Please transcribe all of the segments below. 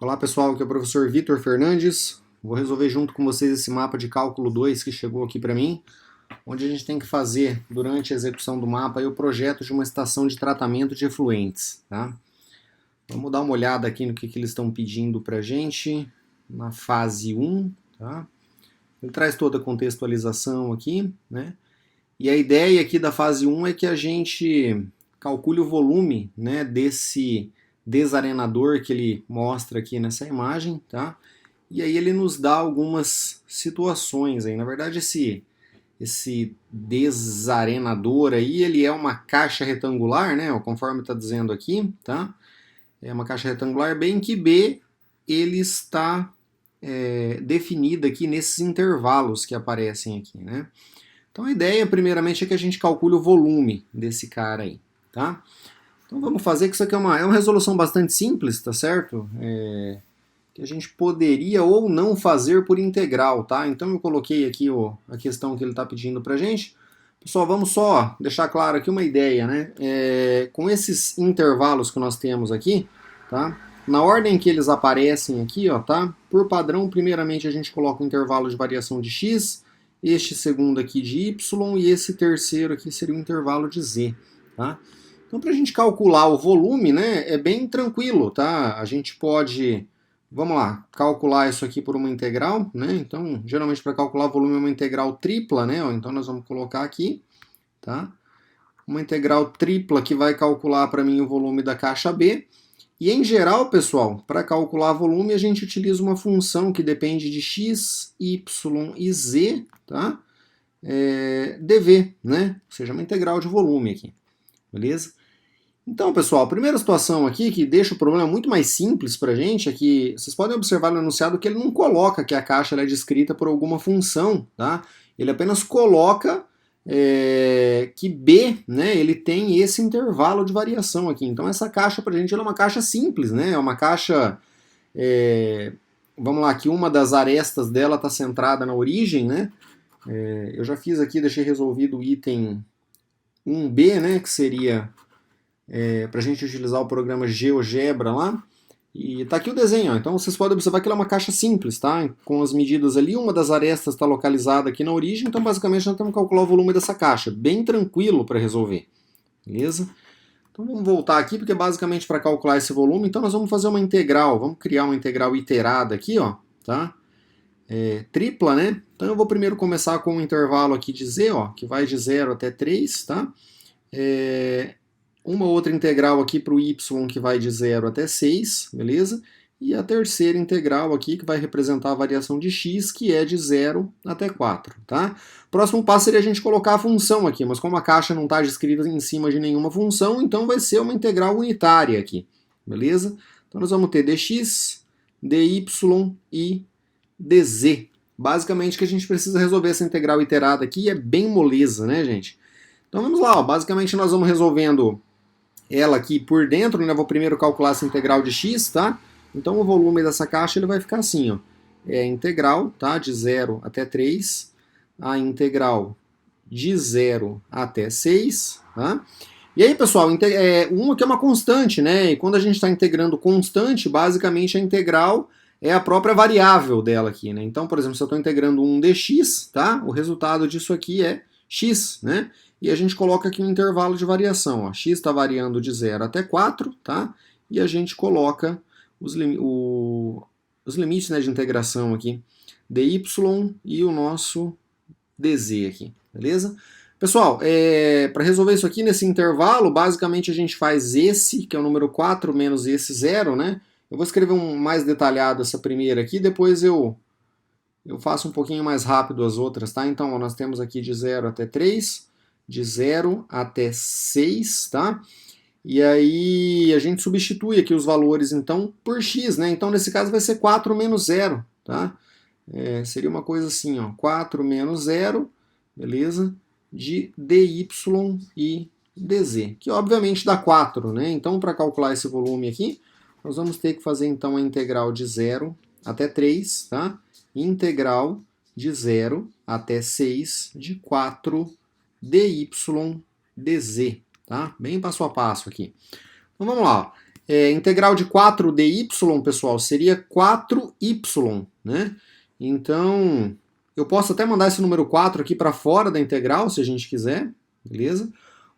Olá pessoal, aqui é o professor Vitor Fernandes. Vou resolver junto com vocês esse mapa de cálculo 2 que chegou aqui para mim, onde a gente tem que fazer, durante a execução do mapa, o projeto de uma estação de tratamento de efluentes. Tá? Vamos dar uma olhada aqui no que eles estão pedindo para a gente na fase 1. Tá? Ele traz toda a contextualização aqui, né? E a ideia aqui da fase 1 é que a gente calcule o volume, né, desse desarenador que ele mostra aqui nessa imagem, tá? E aí ele nos dá algumas situações aí. Na verdade, esse desarenador aí, ele é uma caixa retangular, né, conforme está dizendo aqui, tá? É uma caixa retangular bem que B ele está definida aqui nesses intervalos que aparecem aqui, né? Então a ideia, primeiramente, é que a gente calcule o volume desse cara aí, tá? Então vamos fazer que isso aqui é uma resolução bastante simples, tá certo? Que a gente poderia ou não fazer por integral, tá? Então eu coloquei aqui a questão que ele está pedindo pra gente. Pessoal, vamos só deixar claro aqui uma ideia, né? Com esses intervalos que nós temos aqui, tá? Na ordem que eles aparecem aqui, ó, tá? Por padrão, primeiramente a gente coloca o intervalo de variação de x, este segundo aqui de y e esse terceiro aqui seria o intervalo de z, tá? Então, para a gente calcular o volume, né, é bem tranquilo, tá? A gente pode, vamos lá, calcular isso aqui por uma integral, né? Então, geralmente para calcular o volume é uma integral tripla, né? Então, nós vamos colocar aqui, tá? Uma integral tripla que vai calcular para mim o volume da caixa B. E em geral, pessoal, para calcular volume a gente utiliza uma função que depende de x, y e z, tá? dv, né? Ou seja, uma integral de volume aqui, beleza? Então, pessoal, a primeira situação aqui que deixa o problema muito mais simples para a gente é que vocês podem observar no enunciado que ele não coloca que a caixa é descrita por alguma função, tá? Ele apenas coloca que B, né, ele tem esse intervalo de variação aqui. Então essa caixa para a gente é uma caixa simples, né? É uma caixa, vamos lá, que uma das arestas dela está centrada na origem, né? Eu já fiz aqui, deixei resolvido o item 1B, né, que seria para a gente utilizar o programa GeoGebra lá. E tá aqui o desenho, ó. Então vocês podem observar que ela é uma caixa simples, tá? Com as medidas ali, uma das arestas está localizada aqui na origem, então basicamente nós temos que calcular o volume dessa caixa. Bem tranquilo para resolver, beleza? Então vamos voltar aqui, porque basicamente para calcular esse volume, então nós vamos fazer uma integral, vamos criar uma integral iterada aqui, ó, tá? Tripla, né? Então eu vou primeiro começar com um intervalo aqui de z, ó, que vai de 0 até 3, tá? Uma outra integral aqui para o y que vai de 0 até 6, beleza? E a terceira integral aqui que vai representar a variação de x, que é de 0 até 4, tá? Próximo passo seria a gente colocar a função aqui, mas como a caixa não está descrita em cima de nenhuma função, então vai ser uma integral unitária aqui, beleza? Então nós vamos ter dx, dy e dz. Basicamente que a gente precisa resolver essa integral iterada aqui é bem moleza, né, gente? Então vamos lá, ó. Basicamente nós vamos resolvendo ela aqui por dentro, né? Vou primeiro calcular essa integral de x, tá? Então o volume dessa caixa ele vai ficar assim, ó. É integral, tá? De 0 até 3, a integral de 0 até 6, tá? E aí, pessoal, uma que é uma constante, né? E quando a gente está integrando constante, basicamente a integral é a própria variável dela aqui, né? Então, por exemplo, se eu estou integrando um dx, tá? O resultado disso aqui é x, né? E a gente coloca aqui um intervalo de variação, ó. X está variando de 0 até 4, tá? E a gente coloca os limites, né, de integração aqui, dy e o nosso dz aqui, beleza? Pessoal, para resolver isso aqui nesse intervalo, basicamente a gente faz esse, que é o número 4, menos esse 0, né? Eu vou escrever um mais detalhado essa primeira aqui, depois eu faço um pouquinho mais rápido as outras, tá? Então, ó, nós temos aqui de 0 até 3, de 0 até 6, tá? E aí a gente substitui aqui os valores, então, por x, né? Então, nesse caso vai ser 4 menos 0, tá? Seria uma coisa assim, ó, 4 menos 0, beleza? De dy e dz, que obviamente dá 4, né? Então, para calcular esse volume aqui, nós vamos ter que fazer, então, a integral de 0 até 3, tá? Integral de 0 até 6 de 4 dy dz, tá? Bem passo a passo aqui. Então vamos lá. Integral de 4dy, pessoal, seria 4y, né? Então, eu posso até mandar esse número 4 aqui para fora da integral, se a gente quiser, beleza?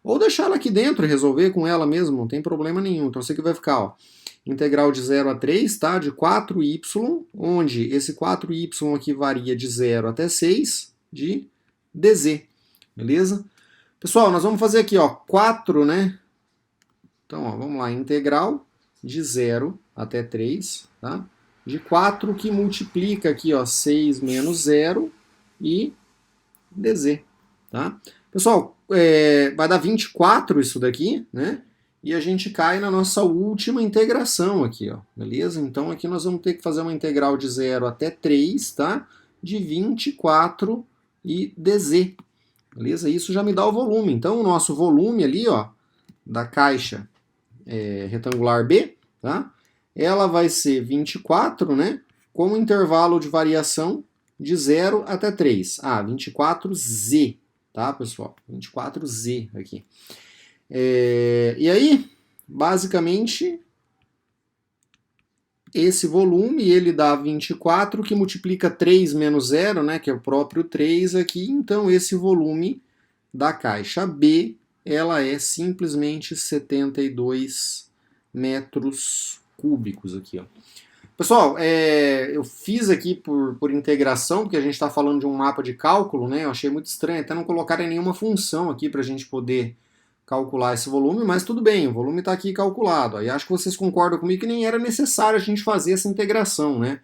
Ou deixar ela aqui dentro e resolver com ela mesmo, não tem problema nenhum. Então, isso aqui vai ficar, ó, integral de 0 a 3, tá? De 4y, onde esse 4y aqui varia de 0 até 6, de dz, beleza? Pessoal, nós vamos fazer aqui, ó, 4, né? Então, ó, vamos lá, integral de 0 até 3, tá? De 4 que multiplica aqui, ó, 6 menos 0 e dz, tá? Pessoal, vai dar 24 isso daqui, né? E a gente cai na nossa última integração aqui, ó, beleza? Então aqui nós vamos ter que fazer uma integral de 0 até 3, tá? De 24 e dz, beleza? Isso já me dá o volume. Então o nosso volume ali, ó, da caixa retangular B, tá? Ela vai ser 24, né? Com um intervalo de variação de 0 até 3. 24z, tá, pessoal? 24z aqui. E aí, basicamente, esse volume, ele dá 24, que multiplica 3 menos 0, né, que é o próprio 3 aqui. Então, esse volume da caixa B, ela é simplesmente 72 metros cúbicos aqui, ó. Pessoal, eu fiz aqui por integração, porque a gente está falando de um mapa de cálculo, né? Eu achei muito estranho até não colocarem nenhuma função aqui para a gente poder calcular esse volume, mas tudo bem, o volume está aqui calculado. Aí acho que vocês concordam comigo que nem era necessário a gente fazer essa integração, né?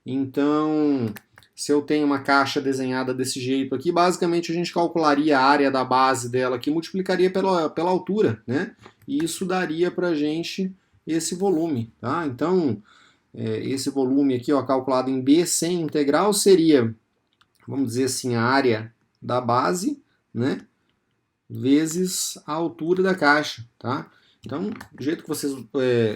Então, se eu tenho uma caixa desenhada desse jeito aqui, basicamente a gente calcularia a área da base dela aqui, multiplicaria pela altura, né? E isso daria para a gente esse volume, tá? Então, esse volume aqui, ó, calculado em B sem integral, seria, vamos dizer assim, a área da base, né? Vezes a altura da caixa, tá? Então, do jeito que vocês,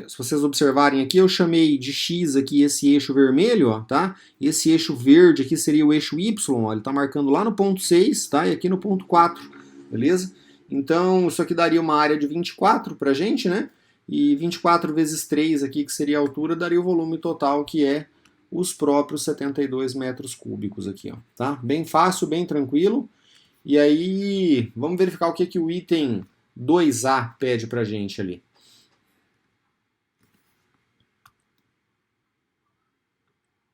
se vocês observarem aqui, eu chamei de x aqui esse eixo vermelho, ó, tá? Esse eixo verde aqui seria o eixo y, ó, ele tá marcando lá no ponto 6, tá? E aqui no ponto 4, beleza? Então, isso aqui daria uma área de 24 pra gente, né? E 24 vezes 3 aqui, que seria a altura, daria o volume total, que é os próprios 72 metros cúbicos aqui, ó, tá? Bem fácil, bem tranquilo. E aí, vamos verificar o que o item 2A pede pra gente ali.